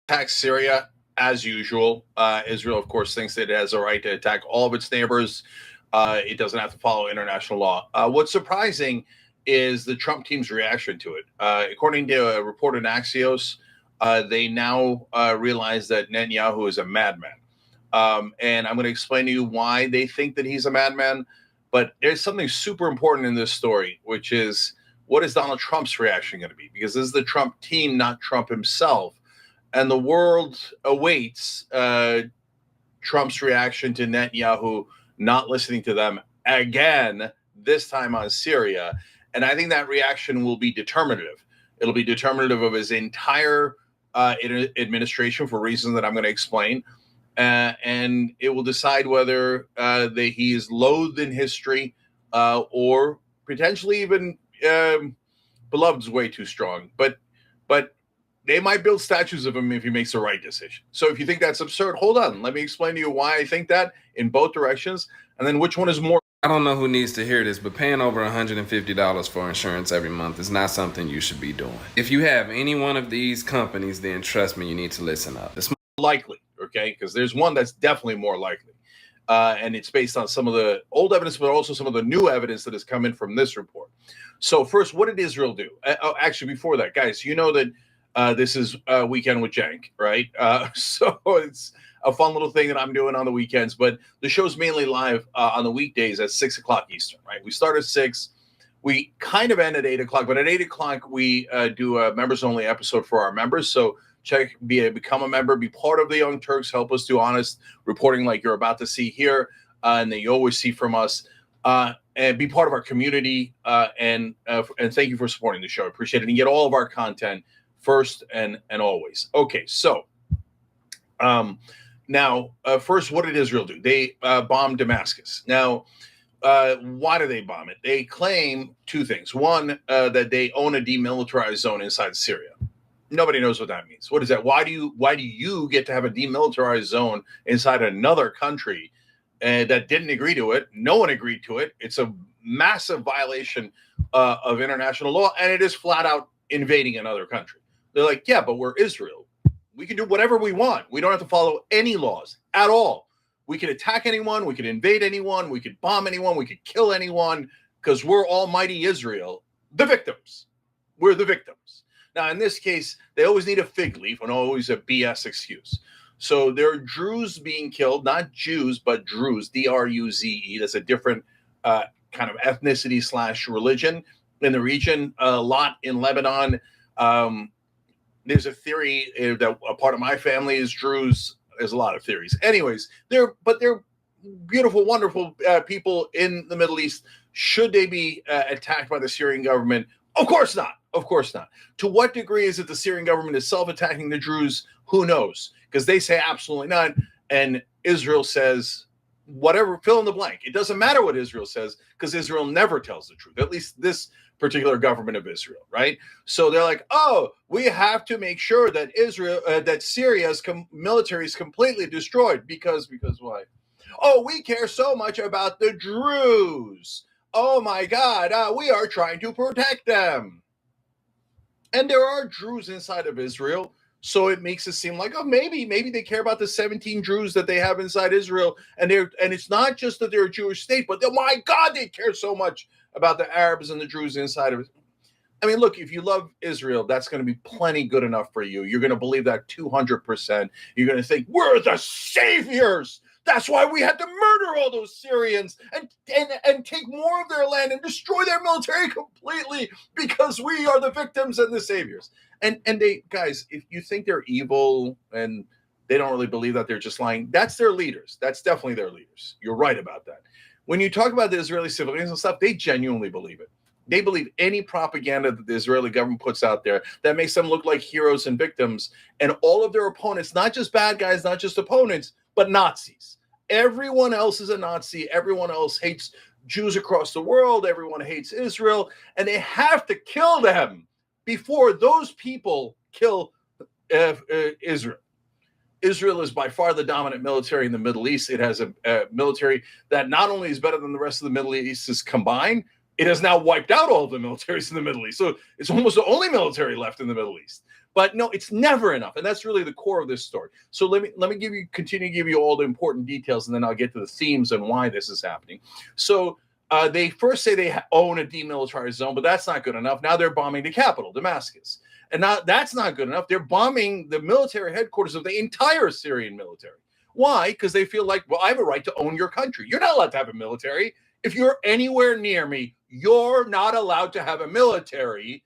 attack Syria as usual. Israel, of course, thinks that it has a right to attack all of its neighbors. It doesn't have to follow international law. What's surprising is the Trump team's reaction to it. According to a report in Axios, they now realize that Netanyahu is a madman. And I'm going to explain to you why they think that he's a madman. But there's something super important in this story, which is what is Donald Trump's reaction going to be? Because this is the Trump team, not Trump himself. And the world awaits Trump's reaction to Netanyahu not listening to them again, this time on Syria. And I think that reaction will be determinative. It'll be determinative of his entire administration for reasons that I'm going to explain. And it will decide whether he is loathed in history or potentially even beloved is way too strong. But they might build statues of him if he makes the right decision. So if you think that's absurd, hold on. Let me explain to you why I think that in both directions, and then which one is more. I don't know who needs to hear this, but paying over $150 for insurance every month is not something you should be doing. If you have any one of these companies, then trust me, you need to listen up. It's likely, okay? Because there's one that's definitely more likely. And it's based on some of the old evidence, but also some of the new evidence that has come in from this report. So first, what did Israel do? Actually, before that, guys, you know that this is Weekend with Cenk, right? So it's a fun little thing that I'm doing on the weekends, but the show's mainly live on the weekdays at 6 o'clock Eastern, right? We start at 6. We kind of end at 8 o'clock, but at 8 o'clock, we do a members-only episode for our members. So become a member, be part of the Young Turks, help us do honest reporting like you're about to see here, and that you always see from us, and be part of our community, and thank you for supporting the show. I appreciate it. And get all of our content first and always. Okay, so now, first, what did Israel do? They bombed Damascus. Now, why do they bomb it? They claim two things. One, that they own a demilitarized zone inside Syria. Nobody knows what that means. What is that? Why do you get to have a demilitarized zone inside another country that didn't agree to it? No one agreed to it. It's a massive violation of international law, and it is flat out invading another country. They're like, yeah, but we're Israel. We can do whatever we want. We don't have to follow any laws at all. We can attack anyone. We can invade anyone. We could bomb anyone. We could kill anyone because we're almighty Israel, the victims. We're the victims. Now, in this case, they always need a fig leaf and always a BS excuse. So there are Druze being killed, not Jews, but Druze, D-R-U-Z-E. That's a different kind of ethnicity / religion in the region. A lot in Lebanon. There's a theory that a part of my family is Druze. There's a lot of theories. Anyways, they're beautiful, wonderful people in the Middle East. Should they be attacked by the Syrian government? Of course not. Of course not. To what degree is it the Syrian government is self-attacking the Druze? Who knows? Because they say absolutely not. And Israel says whatever, fill in the blank. It doesn't matter what Israel says because Israel never tells the truth, at least this particular government of Israel, right? So they're like, oh, we have to make sure that that Syria's military is completely destroyed because why? Oh, we care so much about the Druze. Oh my God, we are trying to protect them. And there are Druze inside of Israel, so it makes it seem like, oh, maybe they care about the 17 Druze that they have inside Israel, and it's not just that they're a Jewish state, but my God, they care so much about the Arabs and the Druze inside of it. I mean, look, if you love Israel, that's going to be plenty good enough for you. You're going to believe that 200%. You're going to think, we're the saviors. That's why we had to murder all those Syrians and take more of their land and destroy their military completely because we are the victims and the saviors. And they, guys, if you think they're evil and they don't really believe that, they're just lying. That's their leaders. That's definitely their leaders. You're right about that. When you talk about the Israeli civilians and stuff, they genuinely believe it. They believe any propaganda that the Israeli government puts out there that makes them look like heroes and victims. And all of their opponents, not just bad guys, not just opponents, but Nazis. Everyone else is a Nazi. Everyone else hates Jews across the world. Everyone hates Israel. And they have to kill them before those people kill Israel. Israel is by far the dominant military in the Middle East. It has a military that not only is better than the rest of the Middle East is combined, it has now wiped out all of the militaries in the Middle East. So it's almost the only military left in the Middle East. But no, it's never enough, and that's really the core of this story. So let me continue to give you all the important details, and then I'll get to the themes and why this is happening. So they first say they own a demilitarized zone, but that's not good enough. Now they're bombing the capital, Damascus, and now that's not good enough. They're bombing the military headquarters of the entire Syrian military. Why? Because they feel like, well, I have a right to own your country. You're not allowed to have a military. If you're anywhere near me, you're not allowed to have a military.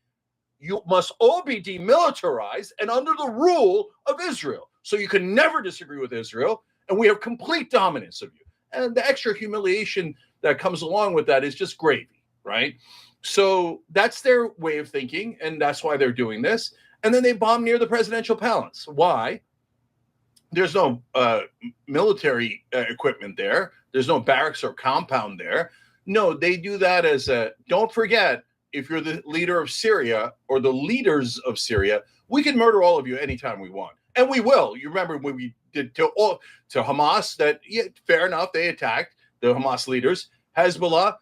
You must all be demilitarized and under the rule of Israel. So you can never disagree with Israel, and we have complete dominance of you. And the extra humiliation that comes along with that is just gravy, right? So that's their way of thinking, and that's why they're doing this. And then they bomb near the presidential palace. Why? There's no military equipment there. There's no barracks or compound there. No, they do that as a, don't forget, if you're the leader of Syria or the leaders of Syria, we can murder all of you anytime we want. And we will. You remember when we did to Hamas, that, yeah, fair enough, they attacked the Hamas leaders. Hezbollah,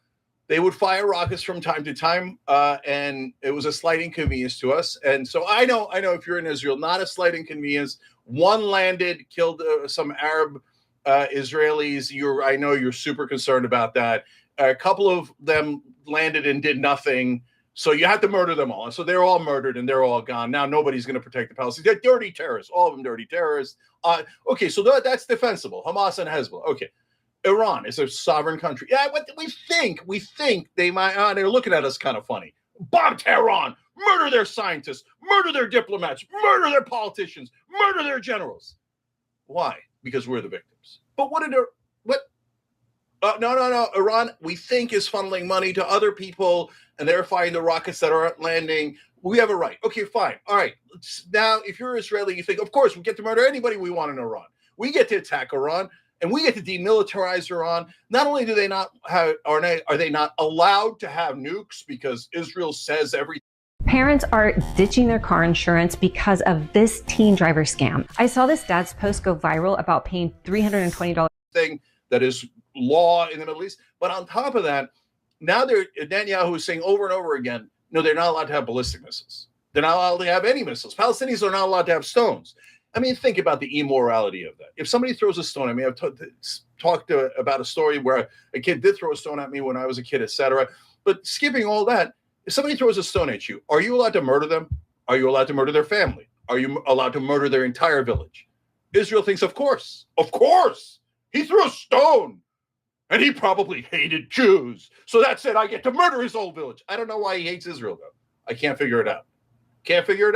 they would fire rockets from time to time, and it was a slight inconvenience to us. And so I know if you're in Israel, not a slight inconvenience. One landed, killed some Arab Israelis. I know you're super concerned about that. A couple of them landed and did nothing, so you had to murder them all. So they're all murdered and they're all gone. Now nobody's going to protect the Palestinians. They're dirty terrorists, all of them dirty terrorists. Okay, so that's defensible. Hamas and Hezbollah. Okay, Iran is a sovereign country. Yeah, what we think they might. They're looking at us kind of funny. Bomb Tehran, murder their scientists, murder their diplomats, murder their politicians, murder their generals. Why? Because we're the victims. But what? No. Iran, we think, is funneling money to other people, and they're firing the rockets that aren't landing. We have a right. Okay, fine. All right. Now, if you're Israeli, you think, of course, we get to murder anybody we want in Iran. We get to attack Iran, and we get to demilitarize Iran. Not only do they not have, are they not allowed to have nukes because Israel says everything. Parents are ditching their car insurance because of this teen driver scam. I saw this dad's post go viral about paying $320 thing that is law in the Middle East. But on top of that, now Netanyahu is saying over and over again, no, they're not allowed to have ballistic missiles. They're not allowed to have any missiles. Palestinians are not allowed to have stones. I mean, think about the immorality of that. If somebody throws a stone at me, I've talked about a story where a kid did throw a stone at me when I was a kid, etc. But skipping all that, if somebody throws a stone at you, are you allowed to murder them? Are you allowed to murder their family? Are you allowed to murder their entire village? Israel thinks, of course. He threw a stone. And he probably hated Jews. So that's it. I get to murder his whole village. I don't know why he hates Israel, though. I can't figure it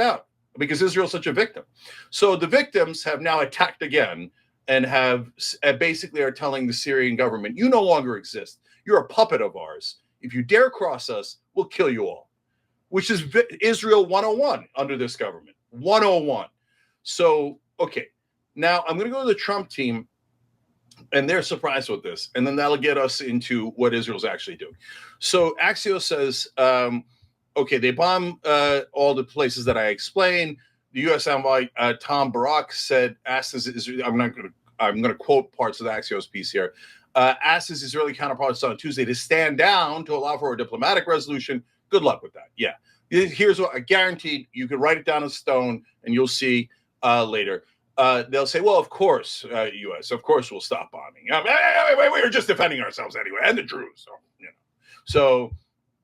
out. Because Israel's such a victim. So the victims have now attacked again and have basically are telling the Syrian government, you no longer exist. You're a puppet of ours. If you dare cross us, we'll kill you all. Which is Israel 101 under this government. 101. So, okay. Now I'm going to go to the Trump team. And they're surprised with this. And then that'll get us into what Israel's actually doing. So Axios says, okay, they bomb all the places that I explained. The U.S. envoy Tom Barak asked his Israeli, I'm going to quote parts of the Axios piece here, asked his Israeli counterparts on Tuesday to stand down to allow for a diplomatic resolution. Good luck with that. Yeah. Here's what I guaranteed. You can write it down in stone and you'll see later. They'll say, well, of course, U.S., of course we'll stop bombing. We were just defending ourselves anyway, and the Druze. So,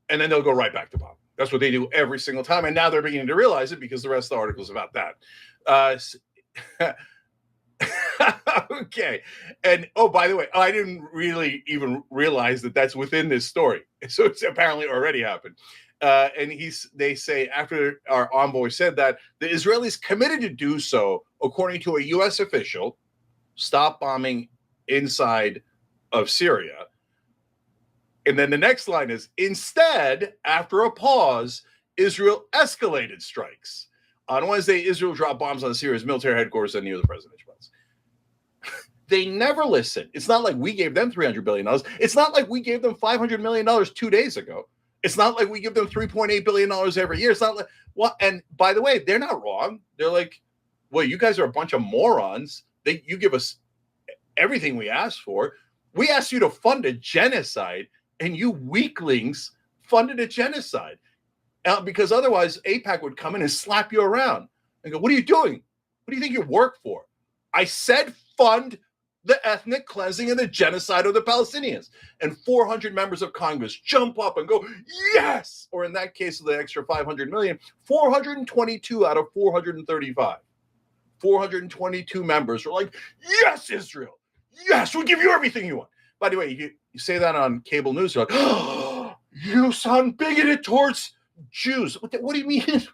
and then they'll go right back to bombing. That's what they do every single time. And now they're beginning to realize it because the rest of the article is about that. Okay. And, oh, by the way, I didn't really even realize that that's within this story. So it's apparently already happened. And they say after our envoy said that the Israelis committed to do so, according to a U.S. official, stop bombing inside of Syria. And then the next line is, instead, after a pause, Israel escalated strikes. On Wednesday, Israel dropped bombs on Syria's military headquarters and near the presidential palace. They never listen. It's not like we gave them $300 billion. It's not like we gave them $500 million 2 days ago. It's not like we give them $3.8 billion every year. It's not like, well, and by the way, they're not wrong. They're like, well, you guys are a bunch of morons. You give us everything we asked for. We asked you to fund a genocide, and you weaklings funded a genocide. Because otherwise AIPAC would come in and slap you around and go, what are you doing? What do you think you work for? I said fund the ethnic cleansing and the genocide of the Palestinians. And 400 members of Congress jump up and go, yes! Or in that case, of the extra 500 million, 422 out of 435. 422 members are like, yes, Israel. Yes, we'll give you everything you want. By the way, you say that on cable news, you're like, oh, you sound bigoted towards Jews. What do you mean?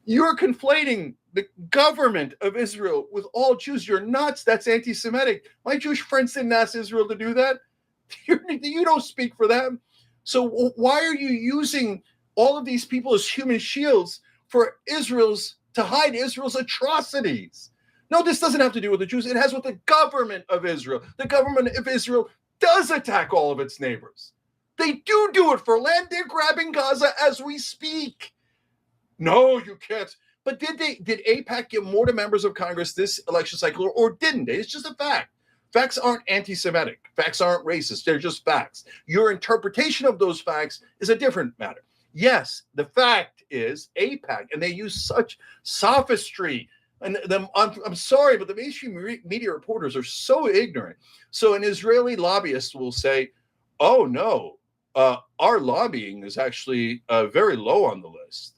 You're conflating the government of Israel with all Jews. You're nuts. That's anti-Semitic. My Jewish friends didn't ask Israel to do that. You don't speak for them. So why are you using all of these people as human shields for to hide Israel's atrocities? No, this doesn't have to do with the Jews. It has with the government of Israel. The government of Israel does attack all of its neighbors. They do it for land. They're grabbing Gaza as we speak. No, you can't. But did AIPAC give more to members of Congress this election cycle or didn't they? It's just a fact. Facts aren't anti-Semitic. Facts aren't racist. They're just facts. Your interpretation of those facts is a different matter. Yes, the fact is AIPAC, and they use such sophistry. And I'm sorry, but the mainstream media reporters are so ignorant. So an Israeli lobbyist will say, oh, no, our lobbying is actually very low on the list.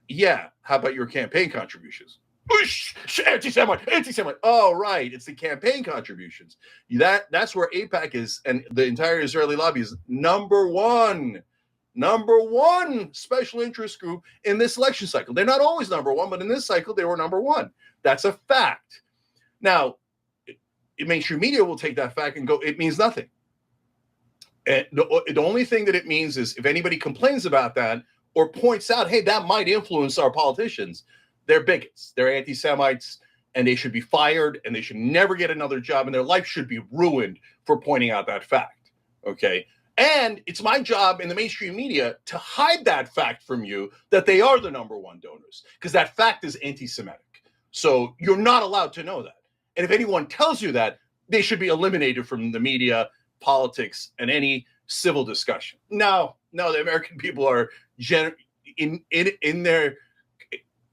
Yeah, how about your campaign contributions? Anti-Semite. Oh, right, it's the campaign contributions. That's where AIPAC is, and the entire Israeli lobby is number one special interest group in this election cycle. They're not always number one, but in this cycle, they were number one. That's a fact. Now, mainstream media will take that fact and go, it means nothing. And the only thing that it means is if anybody complains about that or points out, hey, that might influence our politicians, they're bigots, they're anti-Semites, and they should be fired, and they should never get another job, and their life should be ruined for pointing out that fact, okay? And it's my job in the mainstream media to hide that fact from you that they are the number one donors, because that fact is anti-Semitic. So you're not allowed to know that. And if anyone tells you that, they should be eliminated from the media, politics, and any civil discussion. No, the American people are in their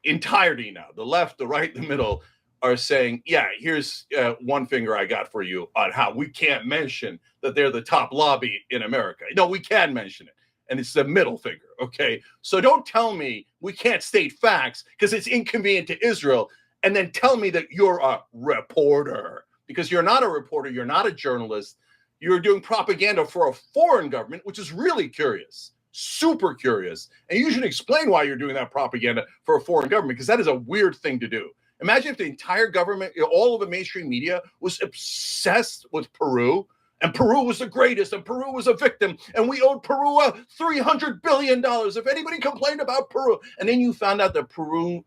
entirety now. The left, the right, the middle are saying, yeah, here's one finger I got for you on how we can't mention that they're the top lobby in America. No, we can mention it. And it's the middle finger, okay? So don't tell me we can't state facts because it's inconvenient to Israel and then tell me that you're a reporter, because you're not a reporter, you're not a journalist. You're doing propaganda for a foreign government, which is really curious, super curious. And you should explain why you're doing that propaganda for a foreign government, because that is a weird thing to do. Imagine if the entire government, all of the mainstream media was obsessed with Peru, and Peru was the greatest, and Peru was a victim, and we owed Peru $300 billion. If anybody complained about Peru, and then you found out the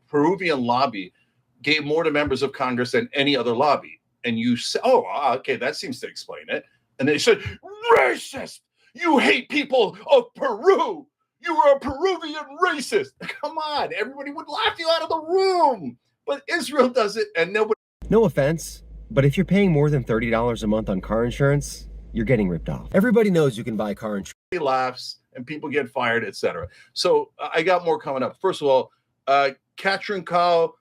Peruvian lobby gave more to members of Congress than any other lobby, and you say, oh, okay, that seems to explain it. And they said, racist, you hate people of Peru. You are a Peruvian racist. Come on, everybody would laugh you out of the room. But Israel does it, and nobody. No offense, but if you're paying more than $30 a month on car insurance, you're getting ripped off. Everybody knows you can buy car insurance. Laughs, and people get fired, etc. So I got more coming up. First of all, Katrin Kao,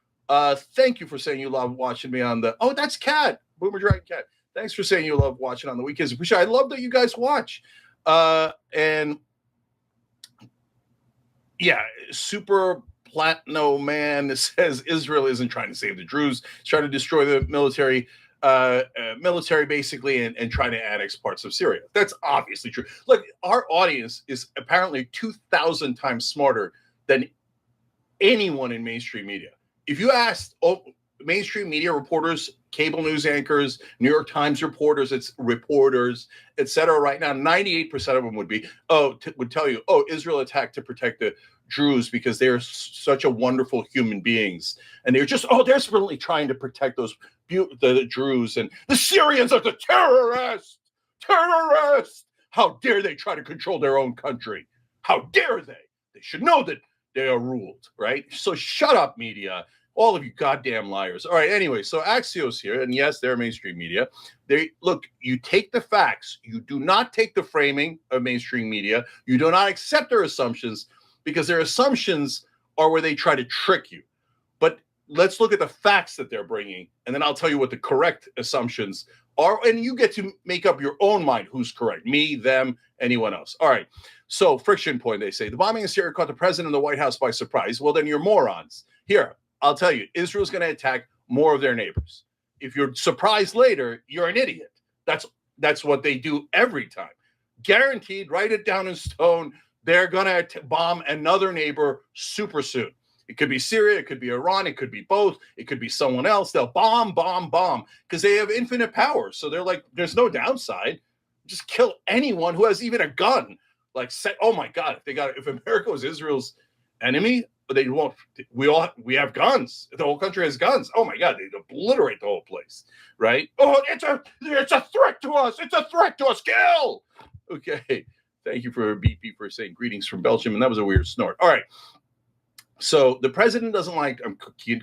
thank you for saying you love watching me on the. Oh, that's Kat, Boomer Dragon Cat. Thanks for saying you love watching on the weekends. I love that you guys watch. And yeah, Super Platno Man says Israel isn't trying to save the Druze. It's trying to destroy the military basically, and trying to annex parts of Syria. That's obviously true. Look, our audience is apparently 2,000 times smarter than anyone in mainstream media. If you asked mainstream media reporters, cable news anchors, New York Times reporters, etc. right now, 98% of them would tell you, Israel attacked to protect the Druze because they're such a wonderful human beings, and they're just desperately trying to protect the Druze, and the Syrians are the terrorists. How dare they try to control their own country? How dare they? They should know that they are ruled, right? So shut up, media. All of you goddamn liars. All right, anyway, so Axios here, and yes, they're mainstream media. They look, you take the facts, you do not take the framing of mainstream media, you do not accept their assumptions, because their assumptions are where they try to trick you. But let's look at the facts that they're bringing, and then I'll tell you what the correct assumptions are, and you get to make up your own mind who's correct, me, them, anyone else. All right, so friction point, they say. The bombing in Syria caught the president and the White House by surprise. Well, then you're morons. Here, I'll tell you, Israel's going to attack more of their neighbors. If you're surprised later, you're an idiot. That's what they do every time. Guaranteed, write it down in stone. They're going to bomb another neighbor super soon. It could be Syria, it could be Iran, it could be both, it could be someone else. They'll bomb, because they have infinite power. So they're like, there's no downside. Just kill anyone who has even a gun. Like, oh my God, if America was Israel's enemy, they won't. We have guns. The whole country has guns. Oh my God, they'd obliterate the whole place, right? Oh, it's a threat to us. It's a threat to us. Kill. Okay, thank you for BP for saying greetings from Belgium, and that was a weird snort. All right. So the president doesn't like, I'm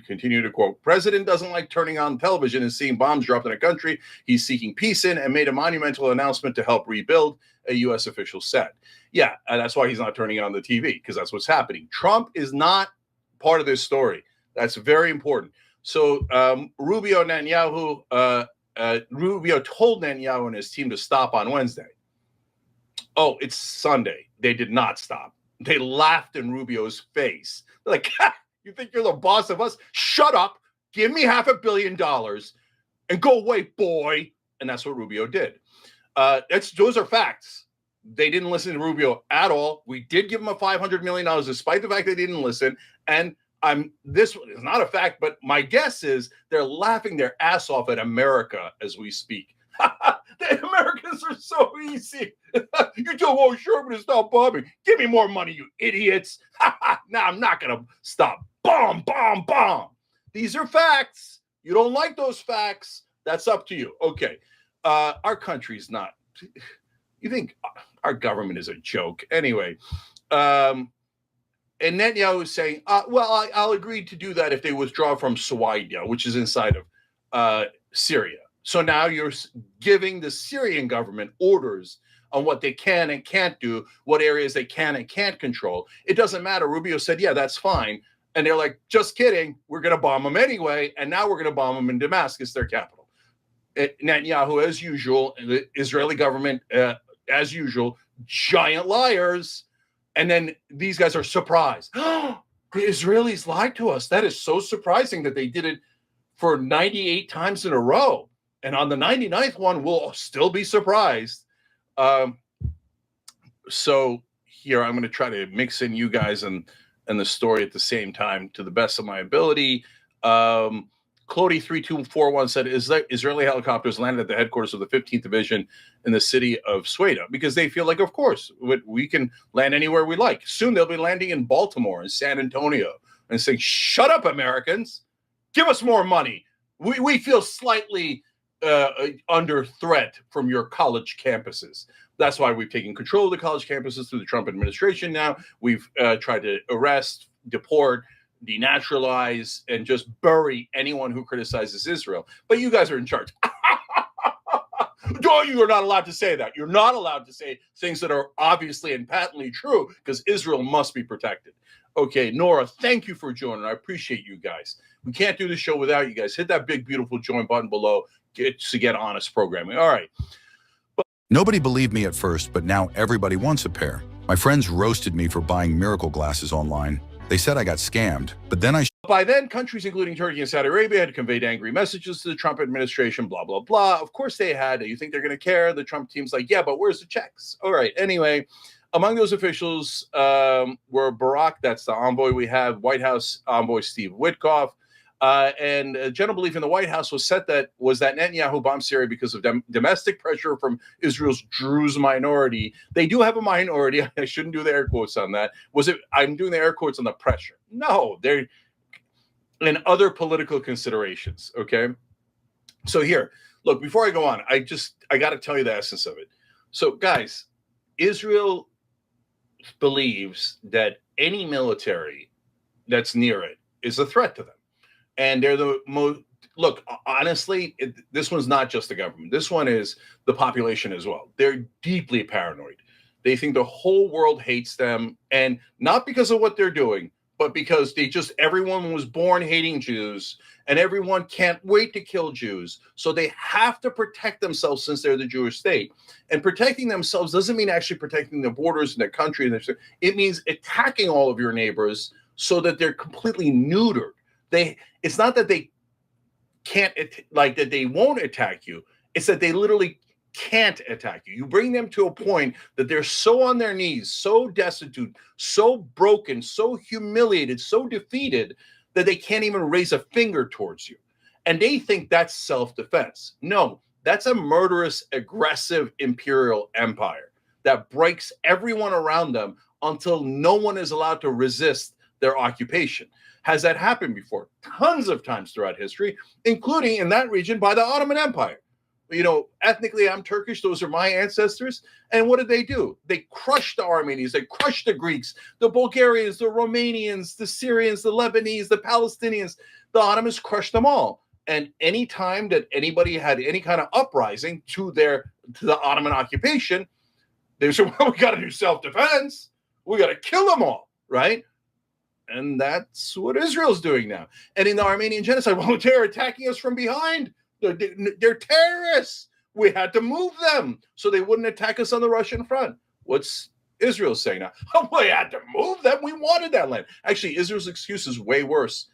continuing to quote, president doesn't like turning on television and seeing bombs dropped in a country he's seeking peace in, and made a monumental announcement to help rebuild, a U.S. official said. Yeah, and that's why he's not turning on the TV, because that's what's happening. Trump is not part of this story. That's very important. So Rubio told Netanyahu and his team to stop on Wednesday. Oh, it's Sunday. They did not stop. They laughed in Rubio's face. They're like, you think you're the boss of us? Shut up. Give me $500 million and go away, boy. And that's what Rubio did. Those are facts. They didn't listen to Rubio at all. We did give him a $500 million, despite the fact they didn't listen. And this is not a fact, but my guess is they're laughing their ass off at America as we speak. The Americans are so easy. You told Sherman to stop bombing. Give me more money, you idiots. Now I'm not going to stop. Bomb. These are facts. You don't like those facts. That's up to you. Okay. Our country's not. You think our government is a joke. Anyway, and Netanyahu is saying, I'll agree to do that if they withdraw from Suwaidia, which is inside of Syria. So now you're giving the Syrian government orders on what they can and can't do, what areas they can and can't control. It doesn't matter. Rubio said, yeah, that's fine. And they're like, just kidding. We're going to bomb them anyway. And now we're going to bomb them in Damascus, their capital. Netanyahu, as usual, the Israeli government, as usual, giant liars. And then these guys are surprised. The Israelis lied to us. That is so surprising that they did it for 98 times in a row. And on the 99th one, we'll still be surprised. So here, I'm going to try to mix in you guys and the story at the same time to the best of my ability. Clody3241 said, Israeli helicopters landed at the headquarters of the 15th Division in the city of Sweda because they feel like, of course, we can land anywhere we like. Soon they'll be landing in Baltimore and San Antonio and saying, shut up, Americans. Give us more money. We feel slightly under threat from your college campuses. That's why we've taken control of the college campuses through the Trump administration now. We've tried to arrest, deport, denaturalize, and just bury anyone who criticizes Israel. But you guys are in charge. You are not allowed to say that. You're not allowed to say things that are obviously and patently true because Israel must be protected. Okay, Nora, thank you for joining. I appreciate you guys. We can't do the show without you guys. Hit that big, beautiful join button below to get honest programming. All right. Nobody believed me at first, but now everybody wants a pair. My friends roasted me for buying Miracle glasses online. They said I got scammed, but then By then, countries including Turkey and Saudi Arabia had conveyed angry messages to the Trump administration, blah, blah, blah. Of course they had. You think they're going to care? The Trump team's like, yeah, but where's the checks? All right. Anyway, among those officials were Barak, that's the envoy we have, White House envoy Steve Witkoff, and a general belief in the White House was that Netanyahu bombed Syria because of domestic pressure from Israel's Druze minority. They do have a minority. I shouldn't do the air quotes on that. I'm doing the air quotes on the pressure. No, they're in other political considerations. Okay. So here, look, before I go on, I got to tell you the essence of it. So guys, Israel believes that any military that's near it is a threat to them. And they're the most. Look, honestly, this one's not just the government. This one is the population as well. They're deeply paranoid. They think the whole world hates them, and not because of what they're doing, but because everyone was born hating Jews, and everyone can't wait to kill Jews. So they have to protect themselves since they're the Jewish state. And protecting themselves doesn't mean actually protecting their borders and their country. It means attacking all of your neighbors so that they're completely neutered. It's not that they can't, like that they won't attack you. It's that they literally can't attack you. You bring them to a point that they're so on their knees, so destitute, so broken, so humiliated, so defeated that they can't even raise a finger towards you. And they think that's self-defense. No, that's a murderous, aggressive imperial empire that breaks everyone around them until no one is allowed to resist their occupation. Has that happened before? Tons of times throughout history, including in that region by the Ottoman Empire. You know, ethnically, I'm Turkish. Those are my ancestors. And what did they do? They crushed the Armenians. They crushed the Greeks, the Bulgarians, the Romanians, the Syrians, the Lebanese, the Palestinians. The Ottomans crushed them all. And any time that anybody had any kind of uprising to the Ottoman occupation, they said, well, we got to do self-defense. We got to kill them all, right? And that's what Israel's doing now. And in the Armenian genocide, well, they're attacking us from behind. They're terrorists. We had to move them so they wouldn't attack us on the Russian front. What's Israel saying now? Oh, we had to move them. We wanted that land. Actually, Israel's excuse is way worse.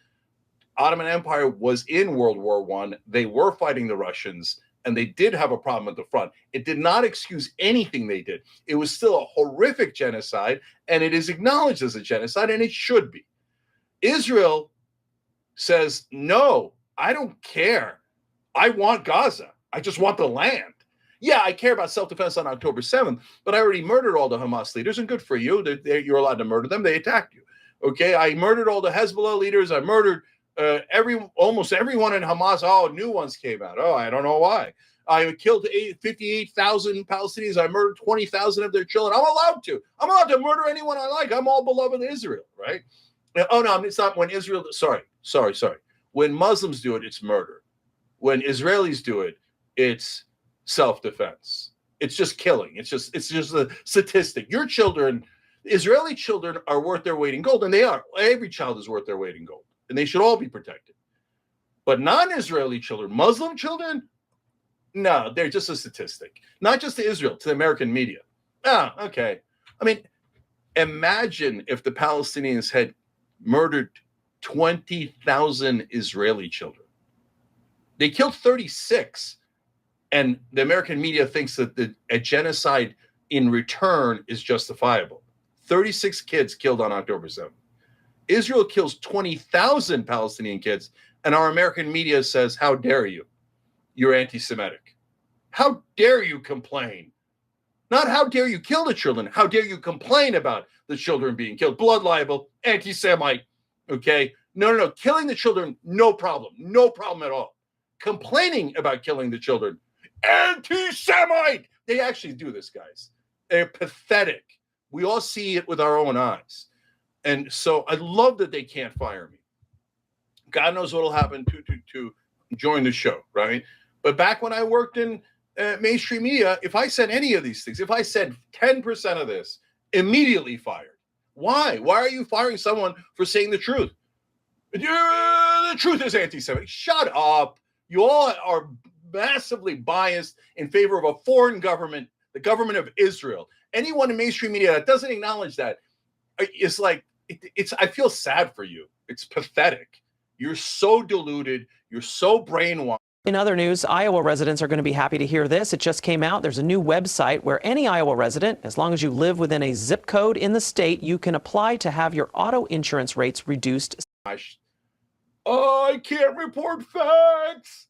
Ottoman Empire was in World War I. They were fighting the Russians, and they did have a problem at the front. It did not excuse anything they did. It was still a horrific genocide, and it is acknowledged as a genocide, and it should be. Israel says, no, I don't care. I want Gaza. I just want the land. Yeah, I care about self-defense on October 7th, but I already murdered all the Hamas leaders, and good for you. You're allowed to murder them. They attacked you. Okay, I murdered all the Hezbollah leaders. I murdered almost everyone in Hamas. Oh, new ones came out. Oh, I don't know why. I killed 58,000 Palestinians. I murdered 20,000 of their children. I'm allowed to. I'm allowed to murder anyone I like. I'm all beloved Israel, right? Oh, no, it's not when Israel. Sorry. When Muslims do it, it's murder. When Israelis do it, it's self-defense. It's just killing. It's just a statistic. Your children, Israeli children, are worth their weight in gold, and they are. Every child is worth their weight in gold, and they should all be protected. But non-Israeli children, Muslim children, no, they're just a statistic. Not just to Israel, to the American media. Ah, okay. I mean, imagine if the Palestinians had murdered 20,000 Israeli children. They killed 36, and the American media thinks that a genocide in return is justifiable. 36 kids killed on October 7th. Israel kills 20,000 Palestinian kids, and our American media says, how dare you? You're anti-Semitic. How dare you complain? Not how dare you kill the children. How dare you complain about the children being killed? Blood libel, anti-Semite, okay? No. Killing the children, no problem. No problem at all. Complaining about killing the children, anti-Semite. They actually do this, guys. They're pathetic. We all see it with our own eyes. And so I love that they can't fire me. God knows what will happen to join the show, right? But back when I worked in mainstream media, if I said any of these things, if I said 10% of this, immediately fired. Why? Why are you firing someone for saying the truth? The truth is anti-Semitic. Shut up. You all are massively biased in favor of a foreign government, the government of Israel. Anyone in mainstream media that doesn't acknowledge that, it's like, I feel sad for you. It's pathetic. You're so deluded. You're so brainwashed. In other news, Iowa residents are going to be happy to hear this. It just came out. There's a new website where any Iowa resident, as long as you live within a zip code in the state, you can apply to have your auto insurance rates reduced. Oh, I can't report facts.